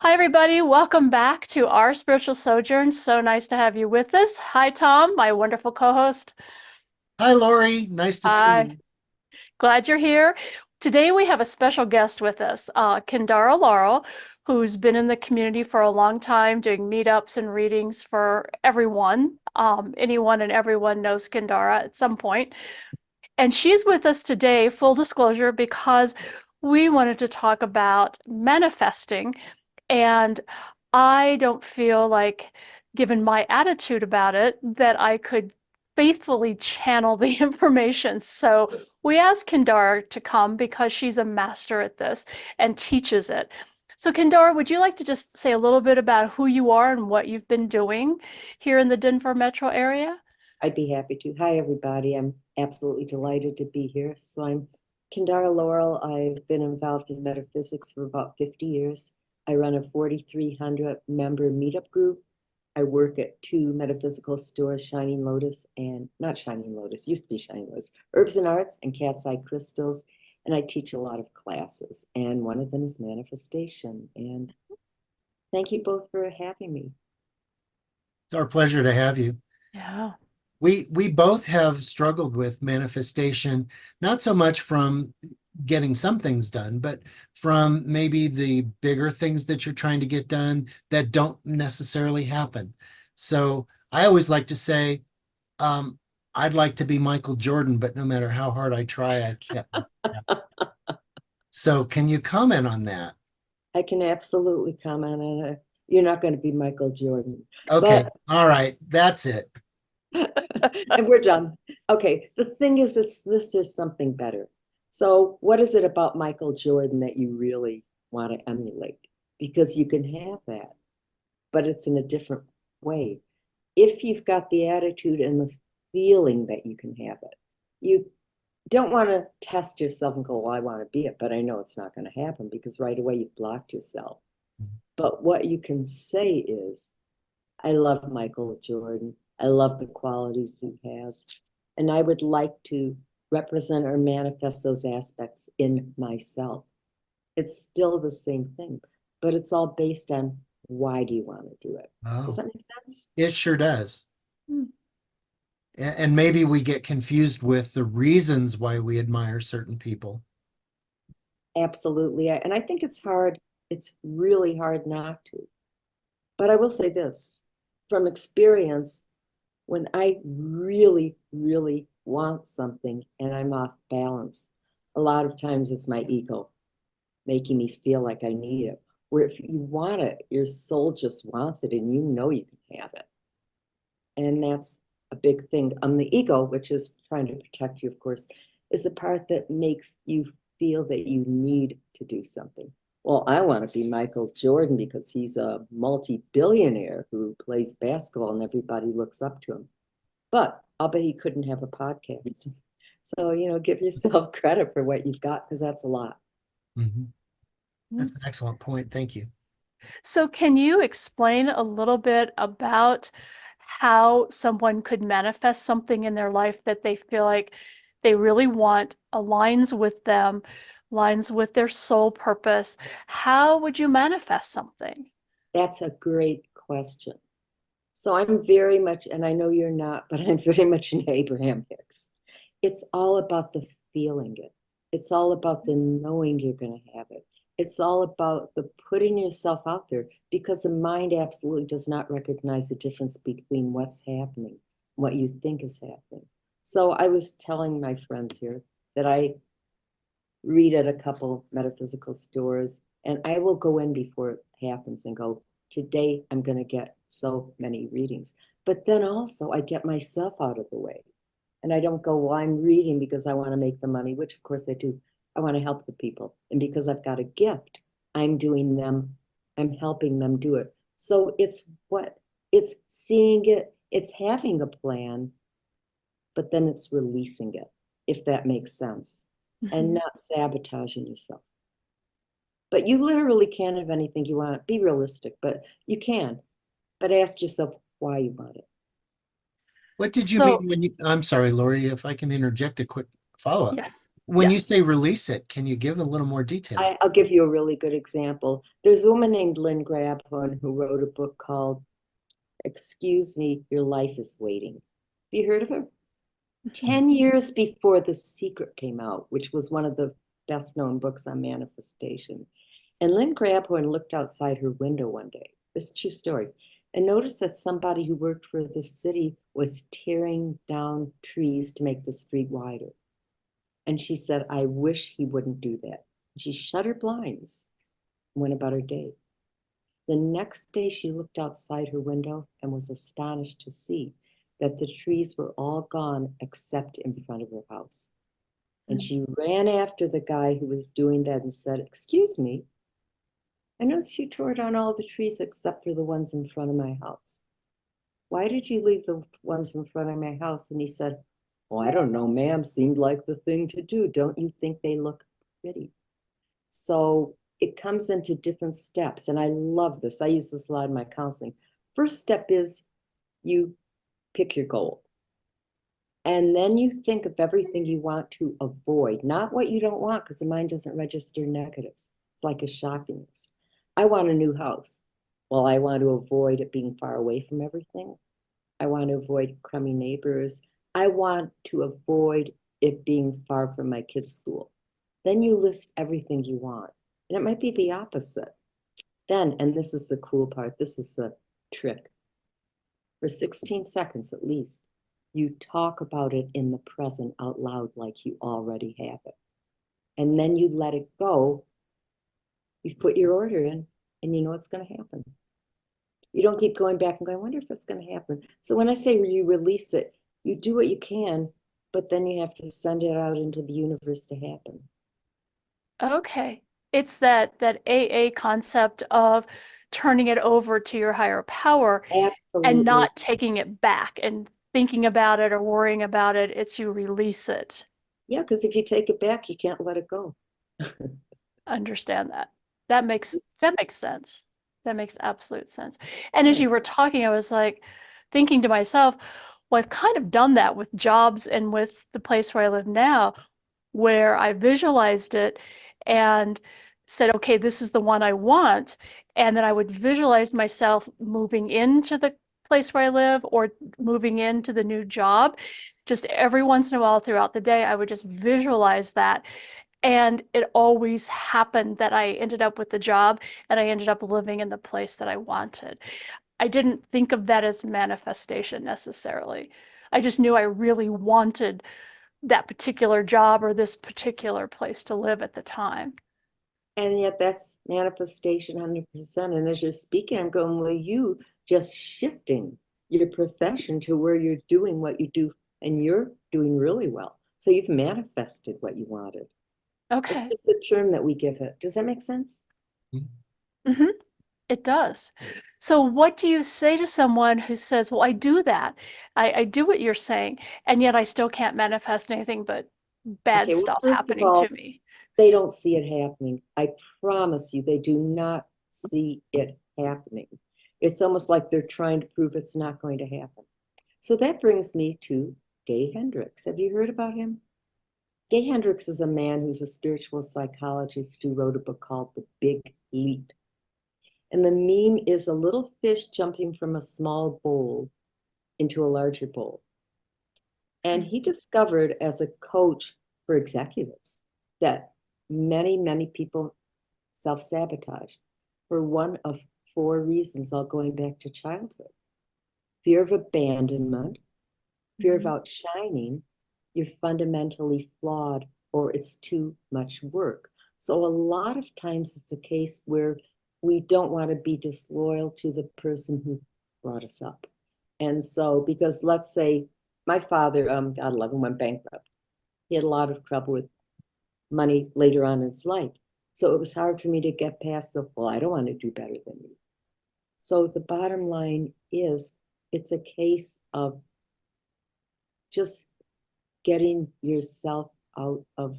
Hi, everybody. Welcome back to our spiritual sojourn. So nice to have you with us. Hi, Tom, my wonderful co-host. Hi, Lori. Nice to see Hi, you. glad you're here. Today we have a special guest with us, Kendara Laurel, who's been in the community for a long time doing meetups and readings for everyone. Anyone and everyone knows Kendara at some point. And she's with us today, full disclosure, because we wanted to talk about manifesting. And I don't feel like, given my attitude about it, that I could faithfully channel the information. So we asked Kendara to come because she's a master at this and teaches it. So, Kendara, would you like to just say a little bit about who you are and what you've been doing here in the Denver metro area? I'd be happy to. Hi, everybody. I'm absolutely delighted to be here. So I'm Kendara Laurel. I've been involved in metaphysics for about 50 years. I run a 4,300 member meetup group. I work at two metaphysical stores, Shining Lotus and not Shining Lotus, used to be Shining Lotus, Herbs and Arts and Cat's Eye Crystals. And I teach a lot of classes. And one of them is manifestation. And thank you both for having me. It's our pleasure to have you. Yeah. We both have struggled with manifestation, not so much from getting some things done, but from maybe the bigger things that you're trying to get done that don't necessarily happen. So I always like to say, I'd like to be Michael Jordan, but no matter how hard I try, I can't. So can you comment on that? I can absolutely comment on it. You're not going to be Michael Jordan, Okay, but all right, that's it. and we're done. Okay, the thing is, it's this or something better. So, what is it about Michael Jordan that you really want to emulate? Because you can have that, but it's in a different way. If you've got the attitude and the feeling that you can have it, you don't want to test yourself and go, well, I want to be it, but I know it's not going to happen because right away you've blocked yourself. But what you can say is, I love Michael Jordan. I love the qualities he has. And I would like to represent or manifest those aspects in myself. It's still the same thing, but it's all based on why do you want to do it? Does Oh, that make sense? it sure does. Hmm. And maybe we get confused with the reasons why we admire certain people. Absolutely. And I think it's hard. It's really hard not to. But I will say this from experience, when I really, really want something and I'm off balance, a lot of times it's my ego making me feel like I need it. Where if you want it, your soul just wants it and you know you can have it. And that's a big thing. The ego, which is trying to protect you, of course, is the part that makes you feel that you need to do something. Well, I want to be Michael Jordan because he's a multi-billionaire who plays basketball and everybody looks up to him. But I'll bet he couldn't have a podcast. So, give yourself credit for what you've got because that's a lot. Mhm. That's an excellent point. Thank you. So can you explain a little bit about how someone could manifest something in their life that they feel like they really want, aligns with them, aligns with their soul purpose? How would you manifest something? That's a great question. So I'm very much, and I know you're not, but I'm very much an Abraham Hicks. It's all about the feeling it. It's all about the knowing you're going to have it. It's all about the putting yourself out there because the mind absolutely does not recognize the difference between what's happening, what you think is happening. So I was telling my friends here that I read at a couple metaphysical stores, and I will go in before it happens and go, today I'm going to get so many readings. But then also I get myself out of the way. And I don't go, well, I'm reading because I want to make the money, which of course I do. I want to help the people. And because I've got a gift, I'm helping them do it. So it's seeing it, it's having a plan, but then it's releasing it, if that makes sense, and Mhm. not sabotaging yourself. But you literally can have anything you want. Be realistic, but you can. But ask yourself why you want it. What did you So, mean when you, I'm sorry, Lori, if I can interject a quick follow-up. yes. When you Yes. say release it, can you give a little more detail? I'll give you a really good example. There's a woman named Lynn Grabhorn who wrote a book called Excuse Me, Your Life is Waiting. Have you heard of her? 10 years before The Secret came out, which was one of the best known books on manifestation. And Lynn Grabhorn looked outside her window one day, this is a true story, and noticed that somebody who worked for the city was tearing down trees to make the street wider. And she said, I wish he wouldn't do that. She shut her blinds and went about her day. The next day, she looked outside her window and was astonished to see that the trees were all gone except in front of her house. And she ran after the guy who was doing that and said, Excuse me, I noticed you tore down all the trees except for the ones in front of my house. Why did you leave the ones in front of my house? And he said, Oh, I don't know, ma'am, seemed like the thing to do. Don't you think they look pretty? So it comes into different steps. And I love this. I use this a lot in my counseling. First step is you pick your goal. And then you think of everything you want to avoid, not what you don't want, because the mind doesn't register negatives. It's like a shopping list. I want a new house. Well, I want to avoid it being far away from everything. I want to avoid crummy neighbors. I want to avoid it being far from my kids' school. Then you list everything you want. And it might be the opposite. Then, and this is the cool part, this is the trick. For 16 seconds at least, you talk about it in the present out loud like you already have it. And then you let it go. You've put your order in and you know what's going to happen. You don't keep going back and going, I wonder if it's going to happen. So when I say you release it, you do what you can, but then you have to send it out into the universe to happen. Okay. It's that AA concept of turning it over to your higher power and Absolutely. not taking it back and thinking about it or worrying about it. It's you release it. Yeah, because if you take it back, you can't let it go. Understand that. That makes sense. That makes absolute sense. And as Yeah. you were talking, I was like thinking to myself, well, I've kind of done that with jobs and with the place where I live now, where I visualized it and said, okay, this is the one I want. And then I would visualize myself moving into the place where I live or moving into the new job. Just every once in a while throughout the day, I would just visualize that. And it always happened that I ended up with the job and I ended up living in the place that I wanted. I didn't think of that as manifestation necessarily. I just knew I really wanted that particular job or this particular place to live at the time. And yet that's manifestation 100%. And as you're speaking, I'm going, well, you just shifting your profession to where you're doing what you do and you're doing really well. So you've manifested what you wanted. It's Okay. just a term that we give it. Does that make sense? Mm-hmm. It does. So what do you say to someone who says, well, I do that. I do what you're saying, and yet I still can't manifest anything but bad Okay, well, stuff first of happening to all, me? they don't see it happening. I promise you, they do not see it happening. It's almost like they're trying to prove it's not going to happen. So that brings me to Gay Hendricks. Have you heard about him? Gay Hendricks is a man who's a spiritual psychologist who wrote a book called The Big Leap. And the meme is a little fish jumping from a small bowl into a larger bowl. And he discovered as a coach for executives that many people self-sabotage for one of four reasons, all going back to childhood. Fear of abandonment, fear of outshining, you're fundamentally flawed, or it's too much work. So a lot of times it's a case where we don't want to be disloyal to the person who brought us up. And so, because let's say my father, God love him, went bankrupt. He had a lot of trouble with money later on in his life. So it was hard for me to get past the, well, I don't want to do better than you. So the bottom line is it's a case of just getting yourself out of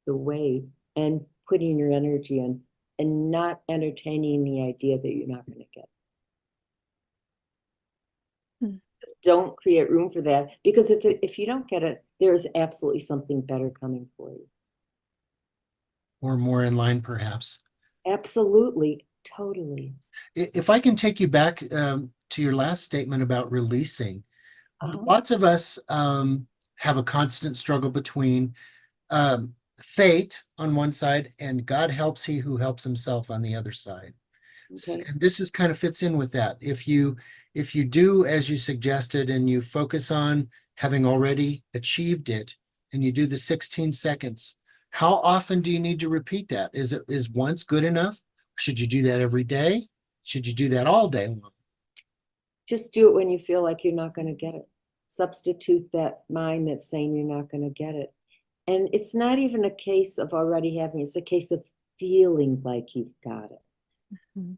the way and putting your energy in and not entertaining the idea that you're not going to get. Just don't create room for that, because if you don't get it, there is absolutely something better coming for you. or more in line, perhaps. Absolutely, totally. If I can take you back to your last statement about releasing, Uh-huh. lots of us have a constant struggle between fate on one side and God helps he who helps himself on the other side. Okay. And this is kind of fits in with that. If you do as you suggested and you focus on having already achieved it and you do the 16 seconds, how often do you need to repeat that? Is once good enough? Should you do that every day? Should you do that all day long? Just do it when you feel like you're not going to get it. Substitute that mind that's saying you're not going to get it. And it's not even a case of already having, it's a case of feeling like you've got it. Mhm.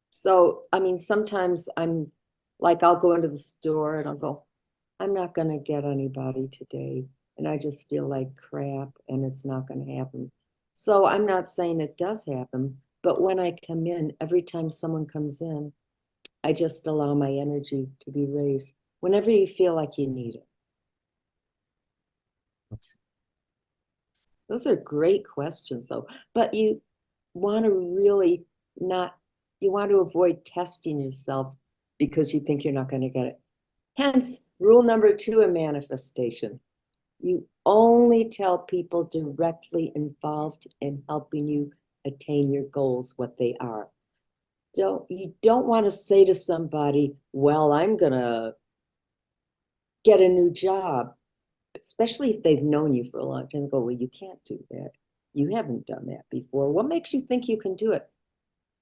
So, I mean, sometimes I'm like, I'll go into the store and I'll go, I'm not going to get anybody today. And I just feel like crap and it's not going to happen. So I'm not saying it does happen, but when I come in, every time someone comes in, I just allow my energy to be raised whenever you feel like you need it. Those are great questions, though. But you want to really not, you want to avoid testing yourself because you think you're not going to get it. Hence, rule number 2 in manifestation. You only tell people directly involved in helping you attain your goals what they are. You don't want to say to somebody, well, I'm going to get a new job, especially if they've known you for a long time. Go, well, you can't do that. You haven't done that before. What makes you think you can do it?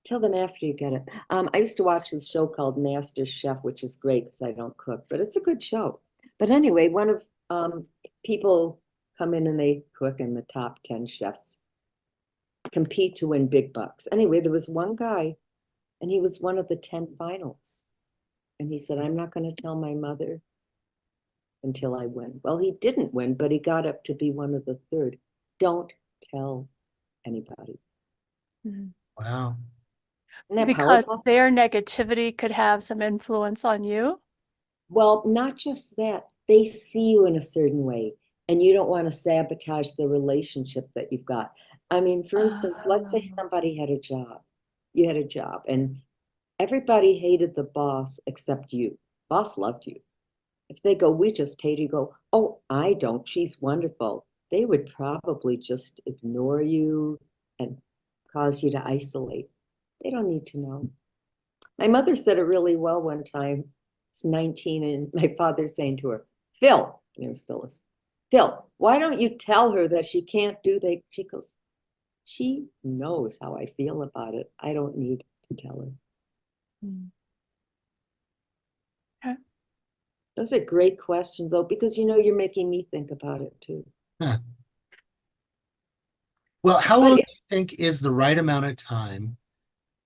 Tell them after you get it. I used to watch this show called Master Chef, which is great because I don't cook, but it's a good show. But anyway, one of people come in and they cook, and the top 10 chefs compete to win big bucks. Anyway, there was one guy, and he was one of the 10 finals. And he said, I'm not going to tell my mother until I win. Well, he didn't win, but he got up to be one of the third. Don't tell anybody. Mhm. Wow. Isn't that Because powerful? their negativity could have some influence on you. Well, not just that, they see you in a certain way, and you don't want to sabotage the relationship that you've got. I mean, for instance, let's say Oh. somebody had a job. You had a job, and everybody hated the boss except you. Boss loved you. If they go, we just hate you, go, oh, I don't, she's wonderful. They would probably just ignore you and cause you to isolate. They don't need to know. My mother said it really well one time. It's 19, and my father's saying to her, Phil, name's Phyllis, Phil, why don't you tell her that she can't do that? She goes, she knows how I feel about it. I don't need to tell her. Mm. Okay. Those are great questions, though, because you're making me think about it too. Huh. Well, how But long do it's, you think is the right amount of time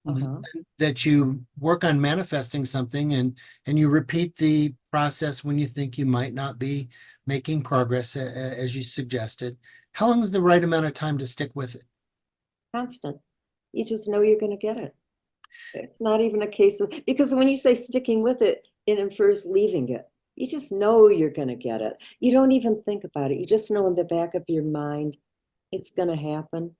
uh-huh. that you work on manifesting something and you repeat the process when you think you might not be making progress as you suggested? How long is the right amount of time to stick with it? Constant. You just know you're going to get it. It's not even a case of, because when you say sticking with it, it infers leaving it. You just know you're going to get it. You don't even think about it. You just know in the back of your mind, it's going to happen.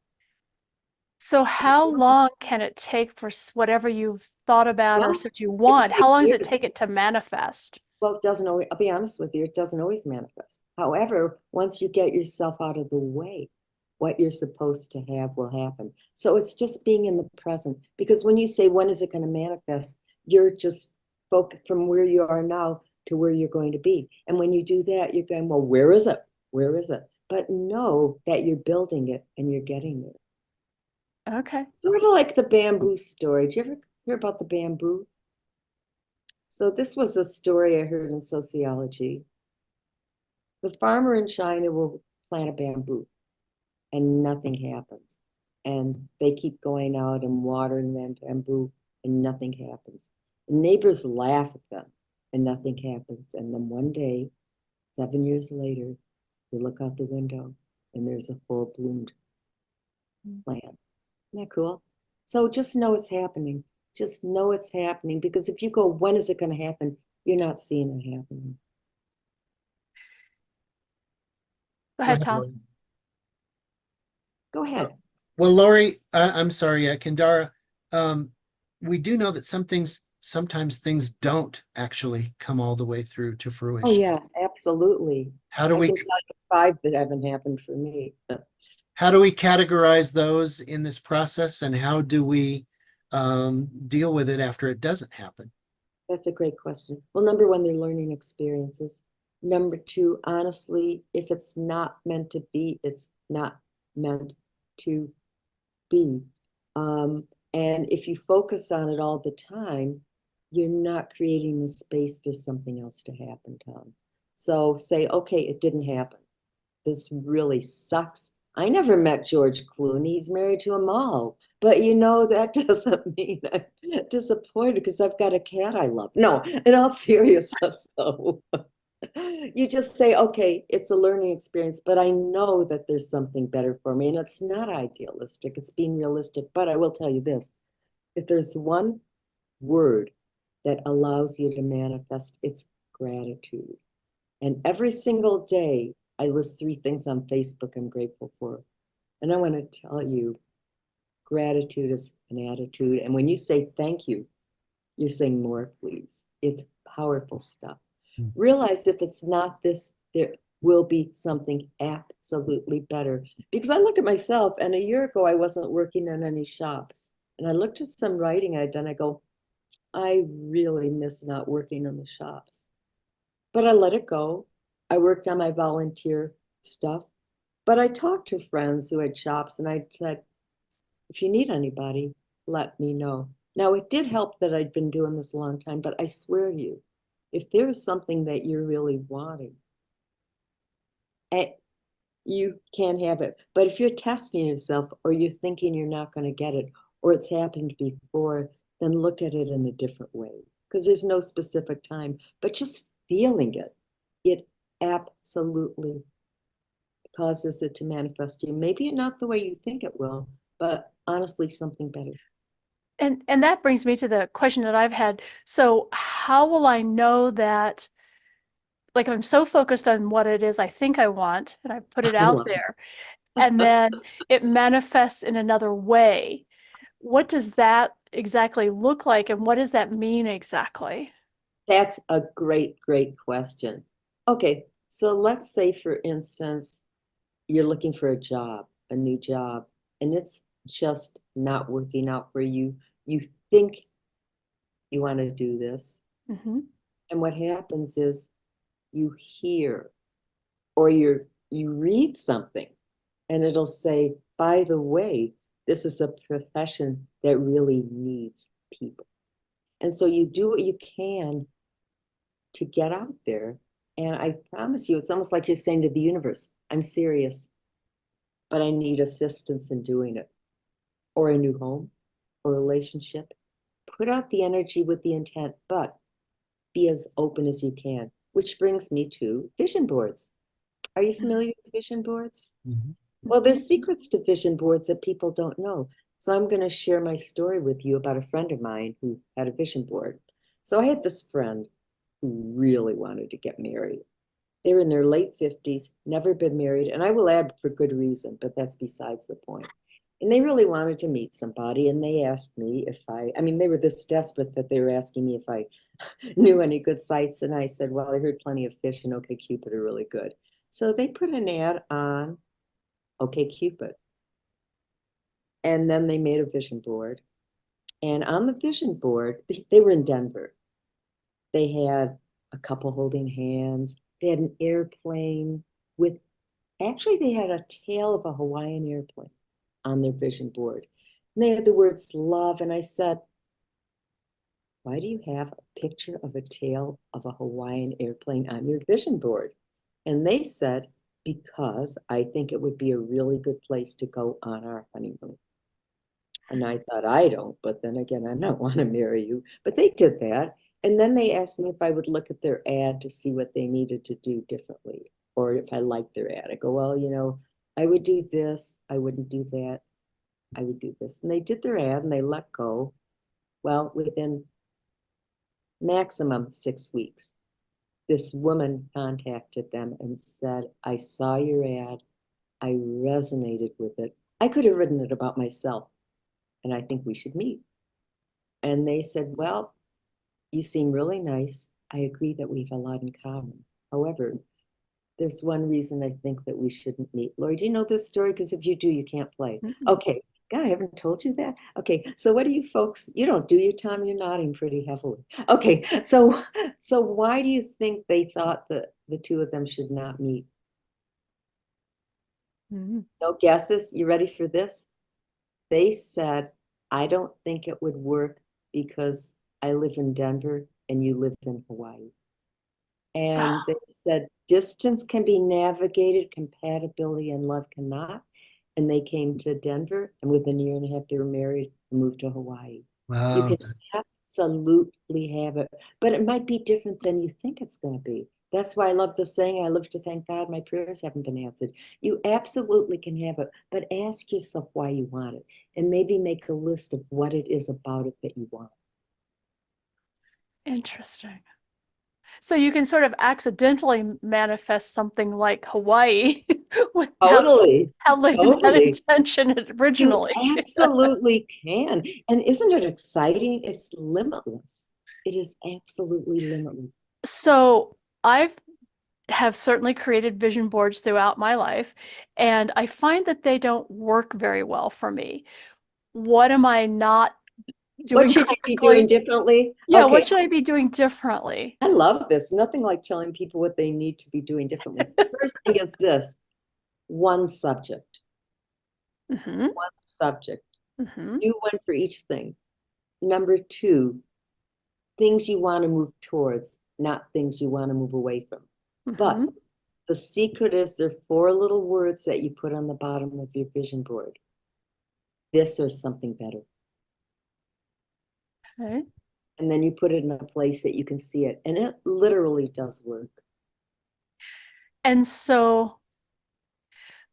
So how long can it take for whatever you've thought about or Well, said you it could want? take How long does it years. take it to manifest? Well, it doesn't always, I'll be honest with you, it doesn't always manifest. However, once you get yourself out of the way, what you're supposed to have will happen. So it's just being in the present. Because when you say, when is it going to manifest? You're just focused from where you are now to where you're going to be. And when you do that, you're going, well, where is it? Where is it? But know that you're building it and you're getting there. Okay. Sort of like the bamboo story. Did you ever hear about the bamboo? So this was a story I heard in sociology. The farmer in China will plant a bamboo and nothing happens. And they keep going out and watering that bamboo and nothing happens. The neighbors laugh at them and nothing happens. And then one day, 7 years later, they look out the window and there's a full bloomed plant. Isn't that cool? So just know it's happening. Just know it's happening, because if you go, when is it going to happen? You're not seeing it happening. Go Go ahead, ahead, Tom. Laurie. Go ahead. Well, Laurie, I'm sorry, Kendara, we do know that sometimes things don't actually come all the way through to Oh, fruition. yeah, absolutely. How do I we can tell you five that haven't happened for me. how do we categorize those in this process, and how do we deal with it after it doesn't happen? That's a great question. Well, number one, they're learning experiences. Number two, honestly, if it's not meant to be, it's not meant to be. Um, and if you focus on it all the time, you're not creating the space for something else to happen, Tom. So say, okay, it didn't happen. This really sucks. I never met George Clooney. He's married to a mall. But that doesn't mean I'm disappointed because I've got a cat I love. No, in all seriousness, though, you just say, okay, it's a learning experience, but I know that there's something better for me. And it's not idealistic, it's being realistic. But I will tell you this, if there's one word that allows you to manifest, it's gratitude. And every single day, I list 3 things on Facebook I'm grateful for. And I want to tell you, gratitude is an attitude. And when you say thank you, you're saying more, please. It's powerful stuff. Realize if it's not this, there will be something absolutely better. Because I look at myself, and a year ago, I wasn't working in any shops. And I looked at some writing I'd done. I go, I really miss not working in the shops. But I let it go. I worked on my volunteer stuff. But I talked to friends who had shops, and I said, if you need anybody, let me know. Now, it did help that I'd been doing this a long time, but I swear to you, if there is something that you're really wanting, you can't have it. But if you're testing yourself, or you're thinking you're not going to get it, or it's happened before, then look at it in a different way. Because there's no specific time, but just feeling it absolutely causes it to manifest you. Maybe not the way you think it will, but honestly, something better. And that brings me to the question that I've had. So how will I know that, like, I'm so focused on what it is I think I want, and I put it I out love it. there, and then it manifests in another way. What does that exactly look like, and what does that mean exactly? That's a great, great question. Okay, so let's say, for instance, you're looking for a job, a new job, and it's just not working out for you. You think you want to do this, Hmm. and what happens is you hear, or you read something, and it'll say, by the way, this is a profession that really needs people. And so you do what you can to get out there. And I promise you, it's almost like you're saying to the universe, I'm serious, but I need assistance in doing it, or a new home, or relationship. Put out the energy with the intent, but be as open as you can, which brings me to vision boards. Are you familiar with vision boards? Mhm. Well, there's secrets to vision boards that people don't know. So I'm going to share my story with you about a friend of mine who had a vision board. So I had this friend who really wanted to get married. They were in their late 50s, never been married, and I will add for good reason, but that's besides the point. And they really wanted to meet somebody, and they asked me if I mean, they were this desperate that they were asking me if I knew any good sites, and I said, well, I heard plenty of Fish and OkCupid are really good. So they put an ad on OkCupid, and then they made a vision board. And on the vision board, they were in Denver. They had a couple holding hands. They had an airplane with, actually, they had a tail of a Hawaiian airplane on their vision board. And they had the words love. And I said, why do you have a picture of a tail of a Hawaiian airplane on your vision board? And they said, because I think it would be a really good place to go on our honeymoon. And I thought, I don't, but then again, I don't want to marry you. But they did that. And then they asked me if I would look at their ad to see what they needed to do differently, or if I liked their ad. I go, well, I would do this, I wouldn't do that, I would do this. And they did their ad and they let go. Well, within maximum 6 weeks, this woman contacted them and said, I saw your ad, I resonated with it, I could have written it about myself, and I think we should meet. And they said, well, you seem really nice. I agree that we have a lot in common. However, there's one reason I think that we shouldn't meet. Laurie, do you know this story? Because if you do, you can't play. Mm-mm. Okay. God, I haven't told you that. Okay, so what do you folks, you don't, do you, Tom? You're nodding pretty heavily. Okay, so why do you think they thought that the two of them should not meet? Mhm. No guesses? You ready for this? They said, I don't think it would work because I live in Denver and you live in Hawaii. And they said distance can be navigated, compatibility and love cannot. And they came to Denver, and within a year and a half, they were married and moved to Hawaii. You Wow. can absolutely have it, but it might be different than you think it's going to be. That's why I love the saying, I live to thank God my prayers haven't been answered. You absolutely can have it, but ask yourself why you want it, and maybe make a list of what it is about it that you want. Interesting. So you can sort of accidentally manifest something like Hawaii without Totally, having that totally. intention You originally. absolutely can. And isn't it exciting? It's limitless. It is absolutely limitless. So I've have certainly created vision boards throughout my life, and I find that they don't work very well for me. What am I not What doing should you be doing correctly? differently? Yeah, Okay, what should I be doing differently? I love this. Nothing like telling people what they need to be doing differently. First thing is this, one subject, Mm-hmm. one subject. Mm-hmm. Do one for each thing. Number two, things you want to move towards, not things you want to move away from. But Mm-hmm. the secret is there are 4 little words that you put on the bottom of your vision board. This or something better. Okay. And then you put it in a place that you can see it. And it literally does work. And so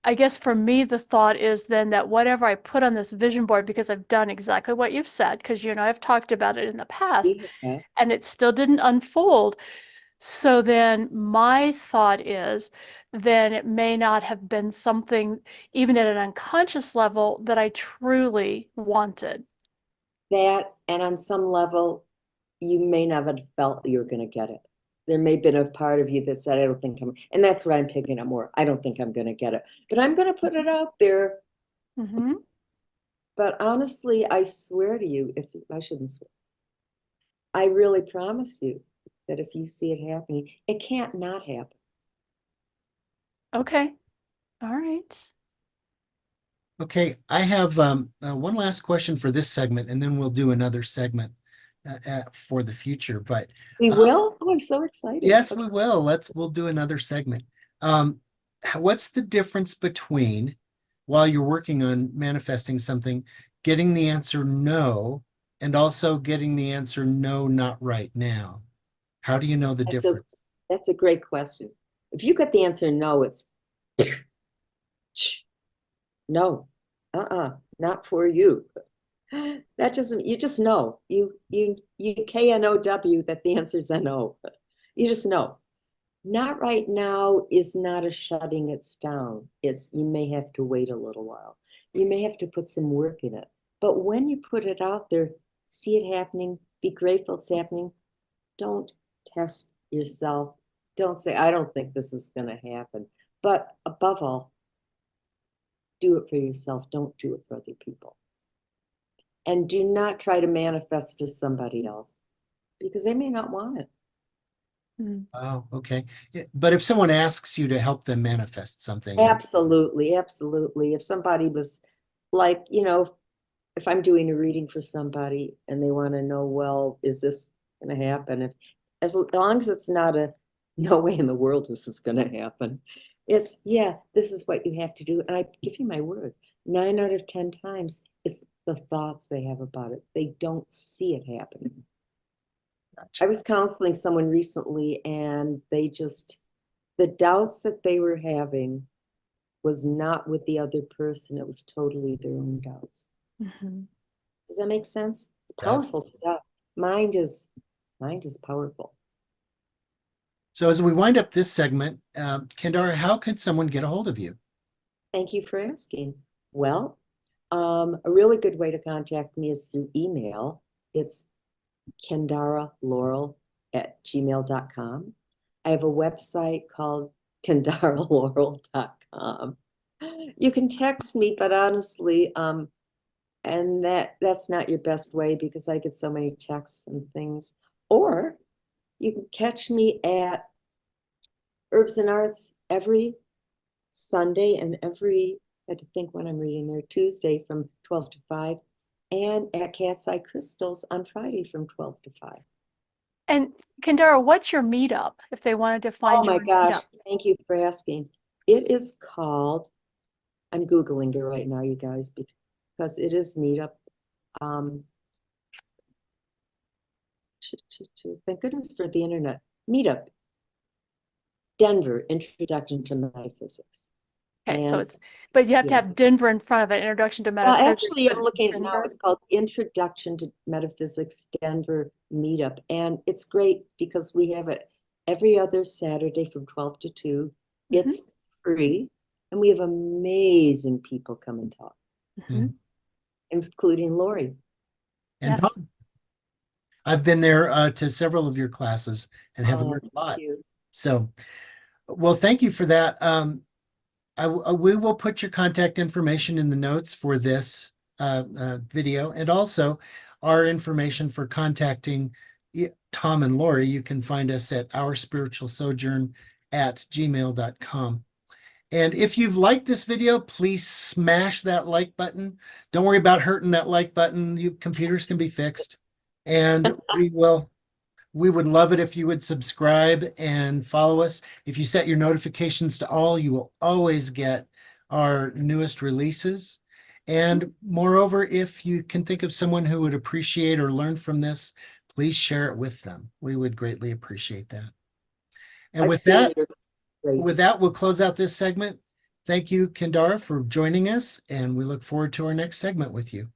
I guess for me, the thought is then that whatever I put on this vision board, because I've done exactly what you've said, because you and I have talked about it in the past, Yeah. and it still didn't unfold. So then my thought is, then it may not have been something, even at an unconscious level, that I truly wanted. That, and on some level, you may not have felt you were going to get it. There may have been a part of you that said, I don't think I'm, and that's where I'm picking up more. I don't think I'm going to get it, but I'm going to put it out there. Mm-hmm. But honestly, I swear to you, if I shouldn't swear, I really promise you that if you see it happening, it can't not happen. Okay. All right. Okay, I have one last question for this segment, and then we'll do another segment for the future. But We will? Oh, I'm so excited. yes, Okay. we will. We'll do another segment. Um, what's the difference between, while you're working on manifesting something, getting the answer no, and also getting the answer no, not right now? How do you know the That's a, difference? that's a great question. If you get the answer no, it's no, not for you. That doesn't, you just know. You KNOW that the answer's NO. You just know. Not right now is not a shutting it down. It's you may have to wait a little while. You may have to put some work in it. But when you put it out there, see it happening, be grateful it's happening. Don't test yourself. Don't say, I don't think this is going to happen. But above all, do it for yourself. Don't do it for other people. And do not try to manifest for somebody else because they may not want it. Mm. Oh, okay. But if someone asks you to help them manifest something, Absolutely, absolutely. If somebody was like, if I'm doing a reading for somebody and they want to know, well, is this going to happen? As long as it's not a no way in the world this is going to happen, it's yeah, this is what you have to do. And I give you my word, 9 out of 10 times, it's the thoughts they have about it. They don't see it happening. I was counseling someone recently, and the doubts that they were having was not with the other person. It was totally their own doubts. Mm-hmm. Does that make sense? It's does. powerful stuff. Mind is powerful. So as we wind up this segment, Kendara, how can someone get a hold of you? Thank you for asking. Well, a really good way to contact me is through email. It's kendaralaurel@gmail.com. I have a website called kendaralaurel.com. You can text me, but honestly, and that's not your best way because I get so many texts and things. Or you can catch me at Herbs and Arts every Sunday and every, I have to think when I'm reading there, Tuesday from 12 to 5, and at Cat's Eye Crystals on Friday from 12 to 5. And Kendara, what's your meetup if they wanted to Oh find my your gosh, meetup? thank you for asking. It is called, I'm Googling it right now, you guys, because it is meetup. Thank goodness for the internet. Meetup, Denver, Introduction to Metaphysics. Okay, so And it's, but you have to yeah. have Denver in front of it, Introduction to Well, Metaphysics. actually, but I'm it's looking at now. Denver. It's called Introduction to Metaphysics Denver Meetup. And it's great because we have it every other Saturday from 12 to 2. Mhm. It's free. And we have amazing people come and talk, Mhm. including Laurie. And Yes. Tom, I've been there to several of your classes and have Oh, learned a lot. thank you. So, well, thank you for that. We will put your contact information in the notes for this video, and also our information for contacting Tom and Laurie. You can find us at ourspiritualsojourn@gmail.com. And if you've liked this video, please smash that like button. Don't worry about hurting that like button. You computers can be fixed. And we would love it if you would subscribe and follow us. If you set your notifications to all, you will always get our newest releases. And moreover, if you can think of someone who would appreciate or learn from this, please share it with them. We would greatly appreciate that. And I've with seen that, your great. we'll close out this segment. Thank you, Kendara, for joining us, and we look forward to our next segment with you.